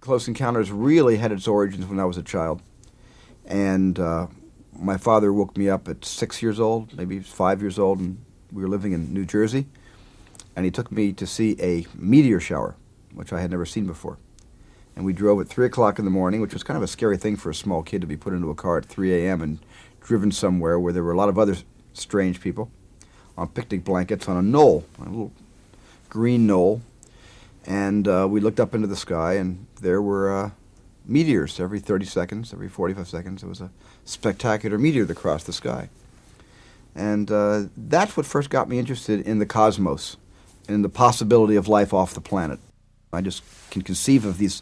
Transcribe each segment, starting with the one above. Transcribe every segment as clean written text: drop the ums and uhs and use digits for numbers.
Close Encounters really had its origins when I was a child. And my father woke me up at 6 years old, maybe 5 years old, and we were living in New Jersey. And he took me to see a meteor shower, which I had never seen before. And we drove at 3 o'clock in the morning, which was kind of a scary thing for a small kid to be put into a car at 3 a.m. and driven somewhere where there were a lot of other strange people on picnic blankets on a knoll, a little green knoll. And we looked up into the sky, and there were meteors every 30 seconds, every 45 seconds. It was a spectacular meteor that crossed the sky. And that's what first got me interested in the cosmos and in the possibility of life off the planet. I just can conceive of these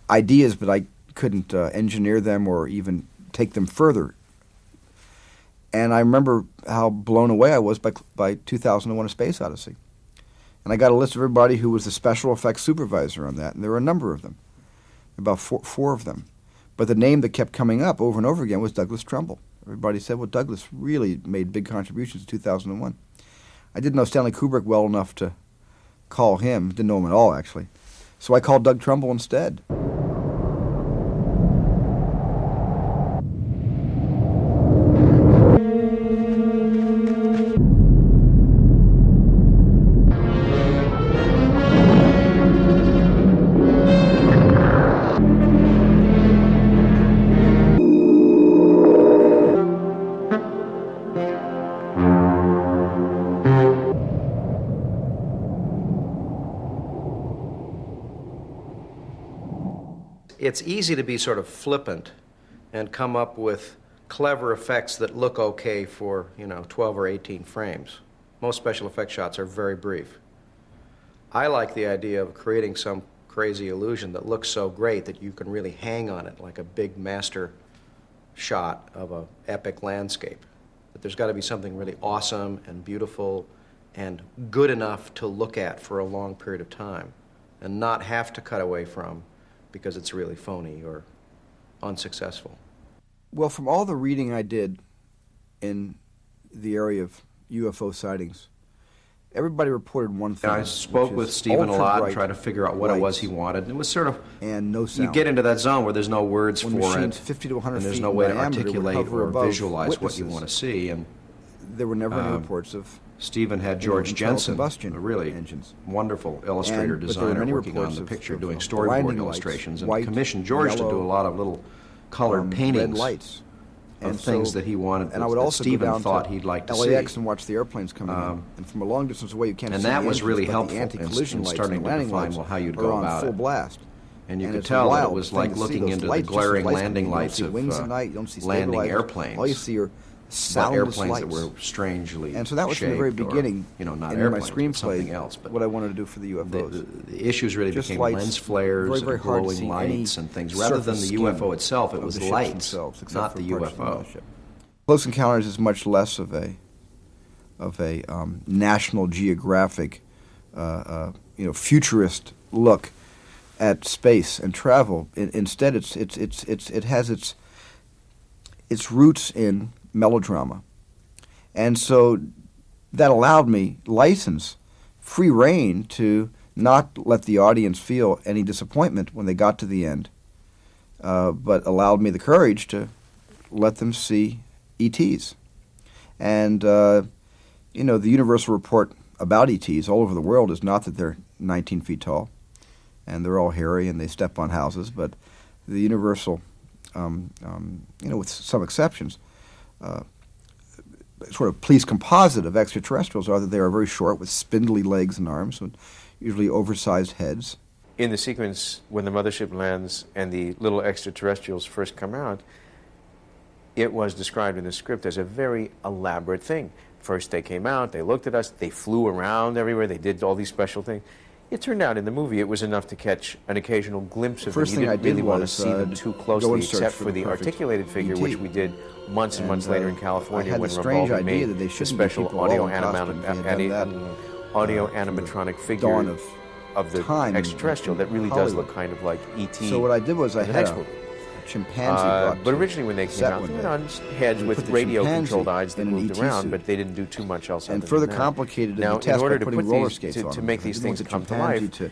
ideas, but I couldn't engineer them or even take them further. And I remember how blown away I was by 2001: A Space Odyssey. And I got a list of everybody who was the special effects supervisor on that, and there were a number of them, about four of them. But the name that kept coming up over and over again was Douglas Trumbull. Everybody said, well, Douglas really made big contributions in 2001. I didn't know Stanley Kubrick well enough to call him. Didn't know him at all, actually. So I called Doug Trumbull instead. It's easy to be sort of flippant and come up with clever effects that look okay for, 12 or 18 frames. Most special effects shots are very brief. I like the idea of creating some crazy illusion that looks so great that you can really hang on it like a big master shot of an epic landscape. That there's got to be something really awesome and beautiful and good enough to look at for a long period of time and not have to cut away from because it's really phony or unsuccessful. Well, from all the reading I did in the area of UFO sightings, everybody reported one thing. I spoke with Stephen a lot and tried to figure out what it was he wanted. And it was sort of, and no sound. You get into that zone where there's no words when for it, 50 to 100 and there's feet no way to diameter articulate or visualize what you witnesses. want to see. And there were never any reports of Stephen had George Jensen, combustion a really engines. Wonderful illustrator, designer, working on the picture, doing storyboard illustrations, and commissioned George to do a lot of little colored paintings red lights of things that he wanted, and I would also Stephen go down thought to he'd like to LAX see. and watch the airplanes coming in. And from a long distance away, you can't And see that the was engines, really but helpful the anti-collision in lights starting and to landing define, lights well, how you'd are go on about full it. blast. And you And could it's tell that wild it was thing like to see looking those into the lights, just glaring lights landing coming in. lights You don't see wings of at night. You don't see landing stabilizers. airplanes. All you see are But soundless airplanes lights. that were strangely And so that was from the very shaped, or, beginning not in my airplanes, but screenplay something else. But what I wanted to do for the UFOs. the issues really Just became lights, lens flares very, very and hard to glowing see lights any and things. Rather than the surface UFO itself, it of was the ships lights, themselves, except not for the parts of the UFO. mothership. Close Encounters is much less of a National Geographic, futurist look at space and travel. Instead, it has its roots in melodrama, and so that allowed me free rein to not let the audience feel any disappointment when they got to the end, but allowed me the courage to let them see ETs. And the universal report about ETs all over the world is not that they're 19 feet tall and they're all hairy and they step on houses, but the universal, with some exceptions, sort of police composite of extraterrestrials are that they are very short with spindly legs and arms and usually oversized heads. In the sequence when the mothership lands and the little extraterrestrials first come out, it was described in the script as a very elaborate thing. First they came out, they looked at us, they flew around everywhere, they did all these special things. It turned out in the movie it was enough to catch an occasional glimpse of them. You didn't really want to see them too closely, except for the articulated figure, which we did months and months later in California when Revolver made the special audio animatronic figure of the extraterrestrial that really does look kind of like E.T. So what I did was I had a chimpanzee but originally when they came out, they were on heads with radio-controlled eyes that moved around, but they didn't do too much else. And further complicated the test by putting roller skates on to make these things come to life,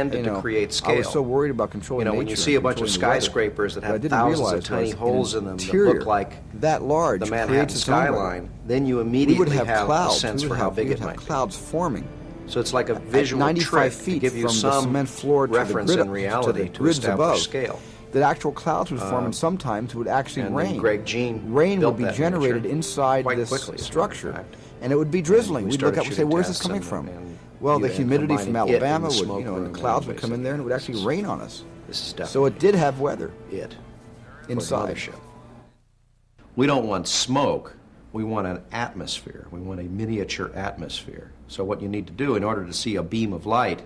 intended to create scale. I was so worried about controlling nature. When you see a bunch of controlling the weather, skyscrapers that what I have didn't thousands of realize tiny was holes an in them that interior look like that large the creates Manhattan its own weather. skyline, then you We immediately would have have clouds. a sense we would for how have, big we it would have might be. clouds forming. So it's like a At visual 95 trick to feet give you from the some cement floor to the reference grid, in reality to the to grids establish above, scale. that actual clouds would form, and sometimes would actually And rain. Greg Jean Rain built would be that generated miniature inside quite this quickly, as a matter of structure, fact. and it would be drizzling. we We'd look started up and say, shooting "Where's this tests coming and- from?" and Well, the and humidity from combining it and Alabama the would, smoke and the room clouds would come in there, and it would basically. actually rain on us. This is So definitely it did have weather it. for the inside. mothership. We don't want smoke. We want an atmosphere. We want a miniature atmosphere. So what you need to do in order to see a beam of light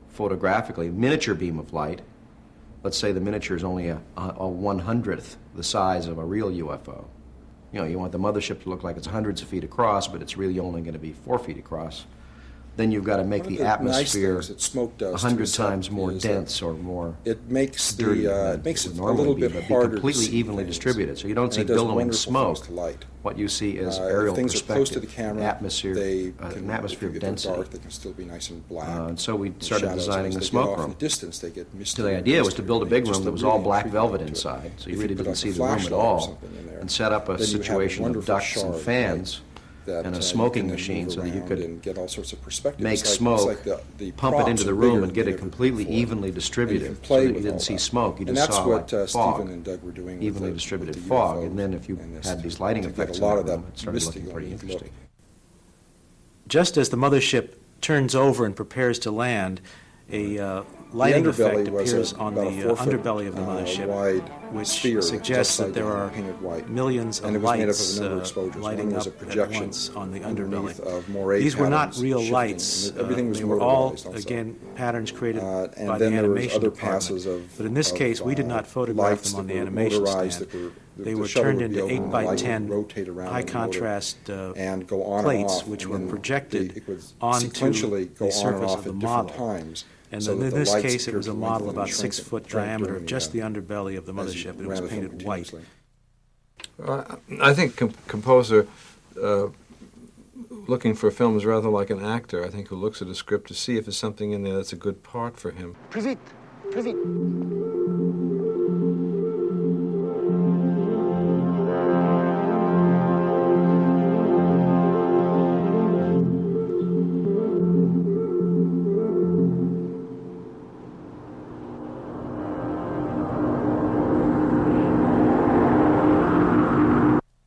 photographically, miniature beam of light, let's say the miniature is only a 1/100th the size of a real UFO. You know, you want the mothership to look like it's hundreds of feet across, but it's really only going to be 4 feet across. Then you've got to make the atmosphere 100 times more dense or more it makes dirty than it makes would it a normally little be, bit but harder completely to see evenly things. distributed. So you don't And see it does billowing wonderful smoke. things to light. What you see is If aerial things are close to perspective, the camera, atmosphere, they an atmosphere of if they're density. dark, they can still be nice and black. And so we The started shadows, designing as the they smoke get off room. in the distance, they get misty. So the and idea was to misty, build a and big just room that a was really all black intriguing velvet look to it. inside, so you If really put didn't like see a the room at flashlight or all, something in there, and set up a then you have situation of wonderful ducts and sharp fans light that, and a you smoking can then machine move so that you around could and get all sorts of perspectives. make It's like- smoke, it's like the pump it props into the are room bigger and get than it ever completely before. evenly And you distributed can so play that you with didn't all see that. smoke, you And just that's saw what like fog, Stephen and Doug were doing with evenly the distributed UFOs fog, and then if you and this had these lighting to get effects a lot in of that room, that it started misty looking pretty look. interesting. Just as the mothership turns over and prepares to land, a lighting effect appears on the underbelly of the mothership, wide which sphere suggests that upside there down, are painted white. millions And of it was made up lights of a number of exposures. lighting One was up a at projection once on the underneath underbelly. of moire These were not patterns real shifting, lights. and everything was They were all, motorized also. again, patterns created And by the then there was animation other department. passes of But in this of, case, we did not photograph lights them on that the were animation motorized stand. that were- They the were shutter turned would be into open 8 and the by light would 10 rotate around high in the motor contrast and go on and plates, off, which and were then projected it would onto sequentially go the on and surface off of the at different model. times. And so then that in the this lights case, it appeared was a to model lengthen about and 6 shrink foot during diameter of just the underbelly of the as you mothership, and it ran was the film painted white. continuously. I think composer looking for a film is rather like an actor, I think, who looks at a script to see if there's something in there that's a good part for him. Plus vite, plus vite.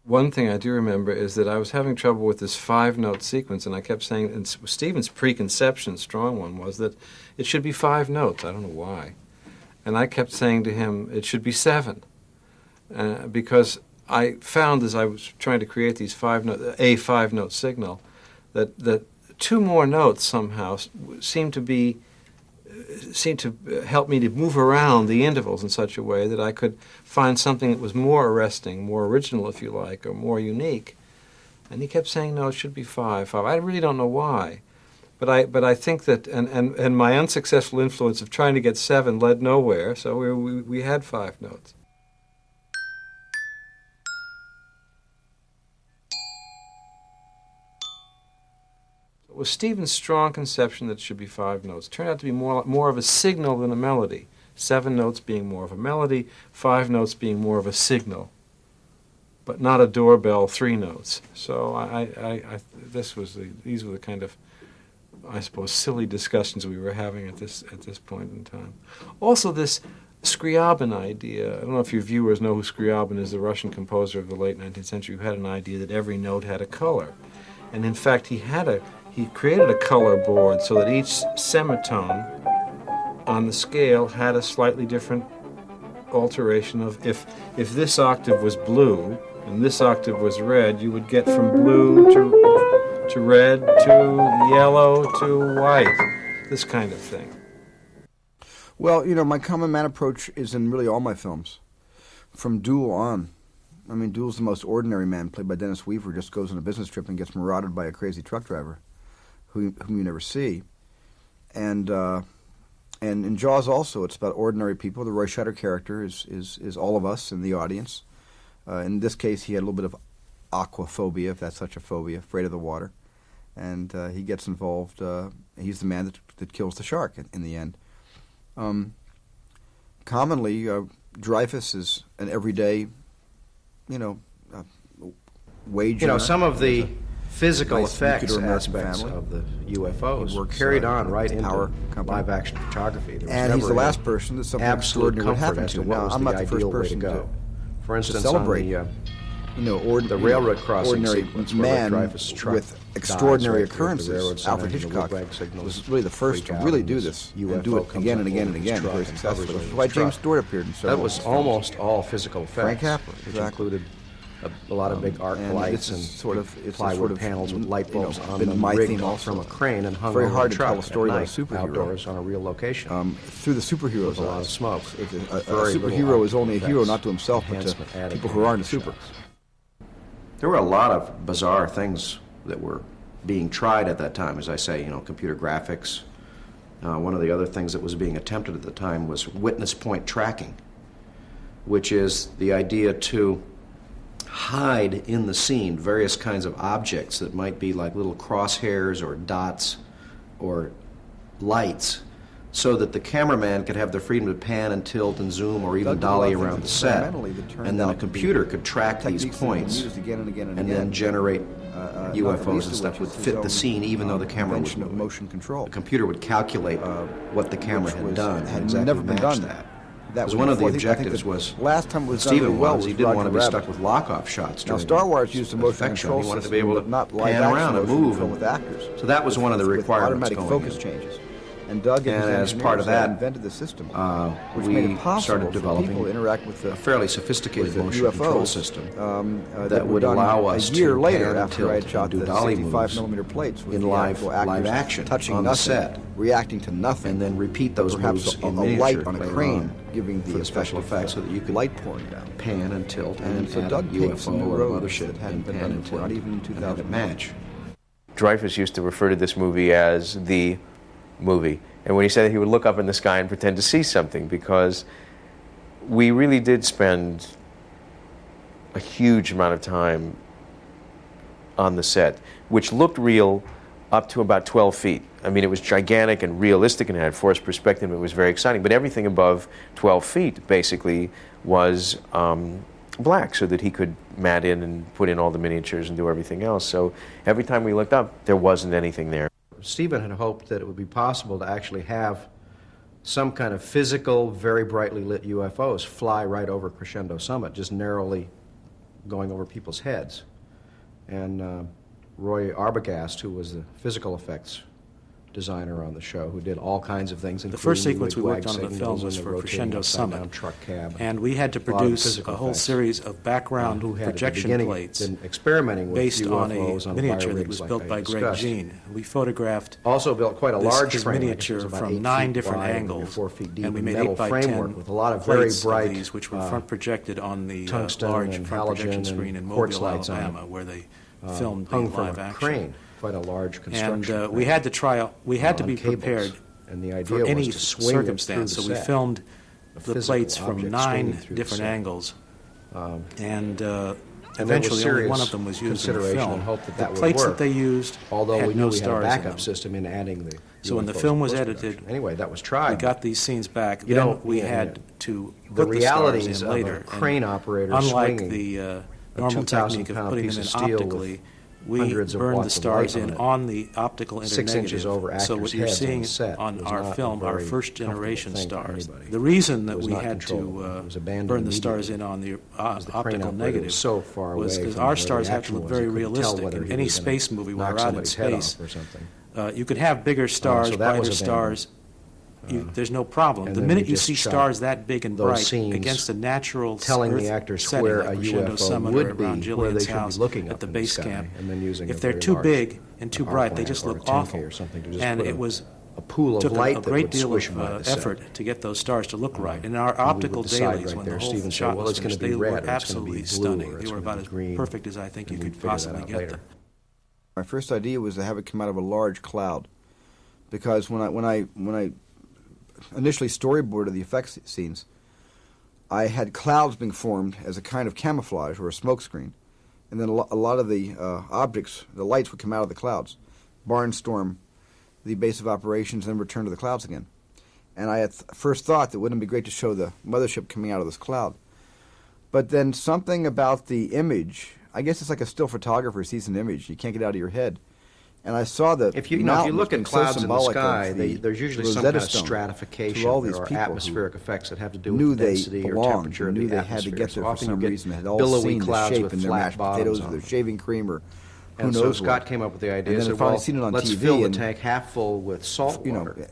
One thing I do remember is that I was having trouble with this 5-note sequence, and I kept saying, and Stephen's preconception, strong one, was that it should be 5 notes. I don't know why. And I kept saying to him, it should be 7. Because I found as I was trying to create these 5-note signal, that 2 more notes somehow seemed to help me to move around the intervals in such a way that I could find something that was more arresting, more original, if you like, or more unique. And he kept saying, no, it should be 5. I really don't know why. But I think that, and my unsuccessful influence of trying to get 7 led nowhere, so we had 5 notes. It was Stephen's strong conception that it should be 5 notes. It turned out to be more of a signal than a melody. 7 notes being more of a melody, 5 notes being more of a signal, but not a doorbell 3 notes. So these were the kind of, I suppose, silly discussions we were having at this point in time. Also, this Scriabin idea. I don't know if your viewers know who Scriabin is, the Russian composer of the late 19th century, who had an idea that every note had a color, and in fact he created a color board so that each semitone on the scale had a slightly different alteration of if this octave was blue and this octave was red, you would get from blue to red to yellow to white, this kind of thing. Well, you know, my common man approach is in really all my films, from Duel on. I mean, Duel's the most ordinary man, played by Dennis Weaver, just goes on a business trip and gets marauded by a crazy truck driver whom you never see. And in Jaws also, it's about ordinary people. The Roy Scheider character is all of us in the audience. In this case, he had a little bit of aquaphobia, if that's such a phobia, afraid of the water. And he gets involved. He's the man that kills the shark in the end. Commonly, Dreyfus is an everyday, wage. You know, some of the physical nice effects nuclear American aspects family. of the UFOs He works, carried on right with into Power Company. live-action photography. There was And he's never the any last person that something absolute extraordinary would comfort happen as to. to what Now, was I'm the not the first ideal way to person go. For instance, celebrate, on the railroad crossing ordinary sequence where man Dreyfus' truck with dies extraordinary right through the occurrences. railroad center Alfred and the Hitchcock wig signals was really the first freak to out really and do this this and UFO do it comes again up and again over and his again truck very and covers successfully. it Which with is why his James truck. Stewart appeared in several That was films. almost all physical effects. Frank Capra, which exactly. included a lot of big arc and lights this and is sort of it's a plywood sort of panels with light bulbs on been them, my rigged theme off also. from a crane and hung Very over hard the to tell truck a story at about a night, superhero. outdoors on a real location. Through the superhero's With a lot eyes. of smoke. A Very little superhero is only a hero effects, not to himself, but enhancement to added people to who the aren't a super. shots. There were a lot of bizarre things that were being tried at that time, as I say, computer graphics. One of the other things that was being attempted at the time was witness point tracking, which is the idea to hide in the scene various kinds of objects that might be like little crosshairs or dots or lights, so that the cameraman could have the freedom to pan and tilt and zoom or even Doug did a lot dolly of things around the set, experimentally that turned and then a out to be computer could track these techniques that have been points used again and again and and again. then generate Not the UFOs least and of stuff which would is fit his the own, scene even though the camera was invention of moving. motion control. The computer would calculate what the camera which had was- done and had exactly never been match done. that. That Because was one of the before- I think objectives the was, last time it was done Steven really well was, he was didn't Roger want to be Rabbit. stuck with lock-off shots. Now, during Star the Wars used a motion effect show. control He wanted to system, be able but to not live pan action around and motion move. control with actors. So that was one of the With requirements automatic going focus in. changes. And Doug and And his as part of engineers that, invented the system, which we made it possible started for developing people to interact with the a fairly sophisticated with the motion control UFOs, system that would were done allow us a year to later pan, after I had tilt, shot and do the dolly 65 moves millimeter plates with in the live actual actors action touching on the nothing, set, reacting to nothing, and then repeat those perhaps moves a in light miniature on a later crane on giving for the special effect of effects so that you could light pouring down. pan and tilt And so add Doug a paved some UFO new or roads mothership that hadn't and been pan done and before, tilt not even in and have 2000. it match. Dreyfuss used to refer to this movie as the movie. And when he said that, he would look up in the sky and pretend to see something, because we really did spend a huge amount of time on the set, which looked real up to about 12 feet. I mean, it was gigantic and realistic and it had forced perspective. It was very exciting. But everything above 12 feet basically was black, so that he could mat in and put in all the miniatures and do everything else. So every time we looked up, there wasn't anything there. Stephen had hoped that it would be possible to actually have some kind of physical, very brightly lit UFOs fly right over Crescendo Summit, just narrowly going over people's heads. And Roy Arbogast, who was the physical effects designer on the show, who did all kinds of things. The first including sequence we worked on in the wig-wag film signals was and for the Crescendo rotating Summit. upside-down truck cab. And we had to A lot of produce physical a whole effects. series of background Who had at the projection beginning plates been experimenting with based on a UFOs on miniature bio that rigs was like built I by Greg discussed. Jean. We photographed Also built quite a large his frame. I think it miniature was about from 8 9 feet different wide, maybe angles, 4 feet deep, and we with made metal 8 by framework 10 with a lot of very plates bright of these, which were front projected on the tungsten large and front projection halogen screen in and quartz Mobile, lights on Alabama, it. where they filmed the hung from live a action. crane, quite a large And construction. we had to we had to on be cables. prepared And the idea for was any to swing it circumstance. through So the we set. filmed A the physical plates from object 9 swinging through the different set. angles, and there was eventually only one serious of them was used in the consideration film. and hope that The that would plates work. that they used Although had we knew no we had a stars in backup them. system in adding the So when the UFOs film was post-production. edited, Anyway, that was tried. we got these scenes back. You Then know, we yeah, had yeah. to The put the stars realities in of a later. crane And operator unlike swinging the a normal 2,000 technique of pound putting piece them in of steel with optically, we hundreds of burned the watts of stars light in on it, on the optical 6 inches over internegative. So actors' what you're heads on seeing the set on was our not film a are very first generation comfortable thing for stars. anybody. The reason It that was we not had controllable. to It was abandoned burn the stars immediately. in on the Because the crane optical operator negative was so far was away because from our where the stars have to action look was, very you couldn't tell realistic. whether In he any was gonna space movie where knock we're out in somebody's head space, off or something. you could have bigger stars, so that was brighter abandoned. stars. There's no problem. And The then minute we you just see shot stars that big and those bright scenes against a natural telling Earth the actors setting where like a Crescendo UFO Summit would or around be, where they Jillian's should be house looking at up the in the base sky, camp. and then using If a they're very too large big and too bright, they arc just lamp or look a 10K awful. or something to just And put it was a pool of took light a that great would deal swish of by the set. effort to get those stars to look right. And our And we would optical decide dailies, right when there. the whole Stephen said, shot well, was it's gonna finished, be they red, were or it's gonna absolutely be blue, stunning. or They it's were gonna about be as green, perfect as I think you and could we'd figure that possibly out get later. them. My first idea was to have it come out of a large cloud, because when I initially storyboarded the effects scenes, I had clouds being formed as a kind of camouflage or a smoke screen, and then a lot of the objects, the lights would come out of the clouds, barnstorm the base of operations, and then return to the clouds again. And I had first thought that wouldn't it be great to show the mothership coming out of this cloud, but then something about the image. I guess it's like a still photographer sees an image. You can't get it out of your head. And I saw that If you mountains look at being so clouds in the symbolic sky, of the there's usually some Rosetta kind of Stone stratification. to all these there are people who atmospheric effects that have to do knew with they density or belonged, temperature of knew the they had to atmosphere. get So there for often some you get reason. They had all billowy seen the clouds shape with in their flat mashed bottoms potatoes on or their them. shaving cream or who And so knows Scott what. came up with the idea. And then said, I finally well, seen it on let's TV fill the and, tank half full with salt you know, water.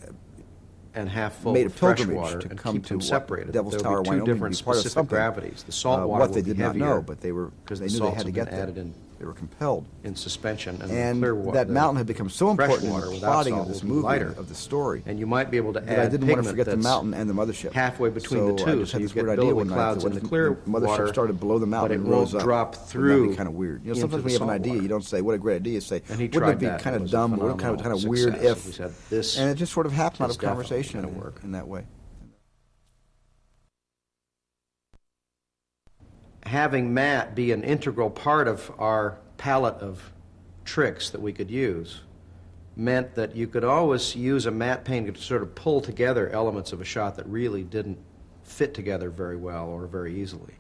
and half full made a with fresh pilgrimage water to and come keep to them what, separated. Devil's There Tower, will be two Wyoming, to different be part of specific something. gravities. The salt water What will they be did not heavier know, but they because they the knew they salts had to have get been there. added in They were compelled. suspension, and And the clear water. that mountain had become so important in water the without plotting salt of this will be movie, lighter. of the story, And you might be able to that I add didn't want to pigment forget the that's mountain and the mothership. halfway between So the I two, just so had you this get weird idea billowy one night clouds that in what the if clear the mothership water, started below the but mountain it and won't rose up. drop Wouldn't that through be kind of weird? into Sometimes the when you have an salt idea, water. you don't say, what a great idea. You say, And he wouldn't tried it be that, kind and it of was a dumb, or kind phenomenal of weird success. if... We said, this and it just sort of happened out is of definitely conversation gonna work. in that way. Having matte be an integral part of our palette of tricks that we could use meant that you could always use a matte painting to sort of pull together elements of a shot that really didn't fit together very well or very easily.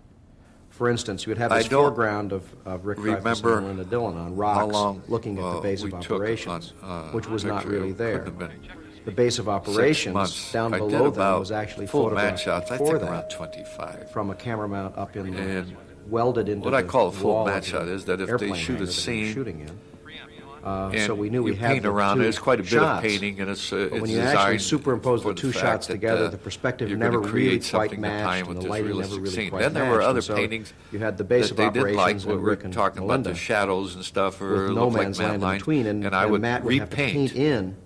For instance, you would have I this don't foreground of Rick Dreyfuss remember and Linda Dillon on how rocks long looking at the base we of took operations, on, which was not picture. really It there. couldn't have been The base of 6 operations months. down I did below them about was actually full matte photographed shots, I before think around that 25. from a camera mount up in the And welded into what I the call a full wall matte of the shot is that if they airplane shoot a hangar that we were scene shooting in. and So we knew we you had paint the around two it. It's quite a bit shots. of painting, and it's But it's when you actually designed superimpose for the two fact shots that, together, the perspective you're never gonna really create quite something to tie matched, in with and the this lighting never realistic really scene. quite Then there matched. were And other so paintings you had the base that of they did like operations what and we're Rick and talking about, Melinda the shadows and stuff, or with no looked like man's matte land in line, between, and I would Matt would have to paint repaint in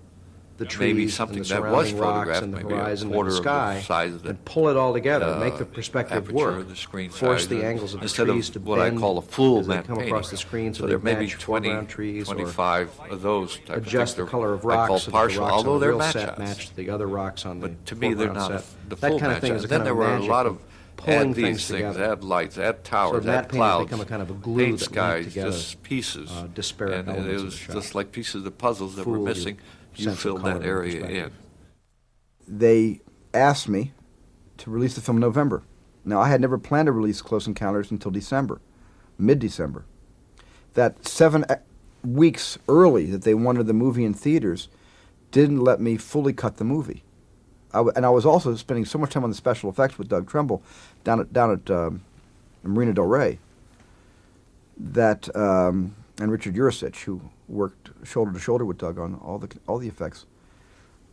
the trees maybe and something the that was surrounding rocks photographed, and the maybe a horizon and quarter the of the sky, size of the, and pull it all together, make the perspective aperture work, of the screen force size, the and angles of the instead of trees to what I bend call a full as they matte come painting. across the screen, so there they may be match 20, foreground trees, or 25 of those type of adjust things. the color of I call rocks so that the partial, rocks although on the they're real matte set shots. match the other rocks on the But to me, they're foreground not set. the That full kind of matte thing shots. is a Then kind there of were a magic lot of of pulling add these things things, together. add lights, add So towers, matte add paintings clouds, become a kind of a glue paint that link skies, together, just pieces. disparate And it elements of was the shot. just like pieces of puzzles that were Fool your missing. You sense of filled color that and area perspective. in. They asked me to release the film in November. Now, I had never planned to release Close Encounters until December, mid-December. That 7 weeks early that they wanted the movie in theaters didn't let me fully cut the movie. And I was also spending so much time on the special effects with Doug Trumbull down at Marina Del Rey, that and Richard Urasich, who worked shoulder to shoulder with Doug on all the effects,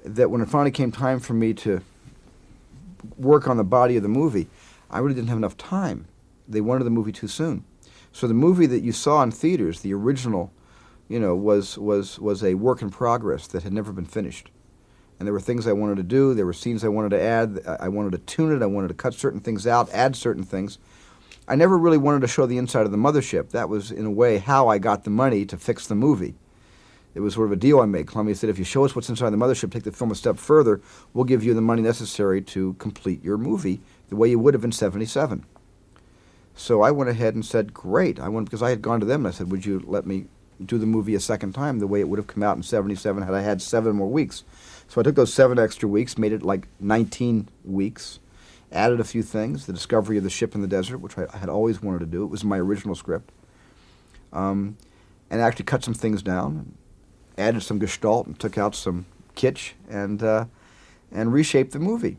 that when it finally came time for me to work on the body of the movie, I really didn't have enough time. They wanted the movie too soon. So the movie that you saw in theaters, the original, was a work in progress that had never been finished. And there were things I wanted to do, there were scenes I wanted to add, I wanted to tune it, I wanted to cut certain things out, add certain things. I never really wanted to show the inside of the mothership. That was, in a way, how I got the money to fix the movie. It was sort of a deal I made. Columbia said, if you show us what's inside the mothership, take the film a step further, we'll give you the money necessary to complete your movie the way you would have in '77. So I went ahead and said, great. Because I had gone to them and I said, would you let me do the movie a second time the way it would have come out in '77 had I had 7 more weeks. So I took those 7 extra weeks, made it like 19 weeks, added a few things, the discovery of the ship in the desert, which I had always wanted to do. It was my original script. And actually cut some things down, added some gestalt and took out some kitsch and reshaped the movie.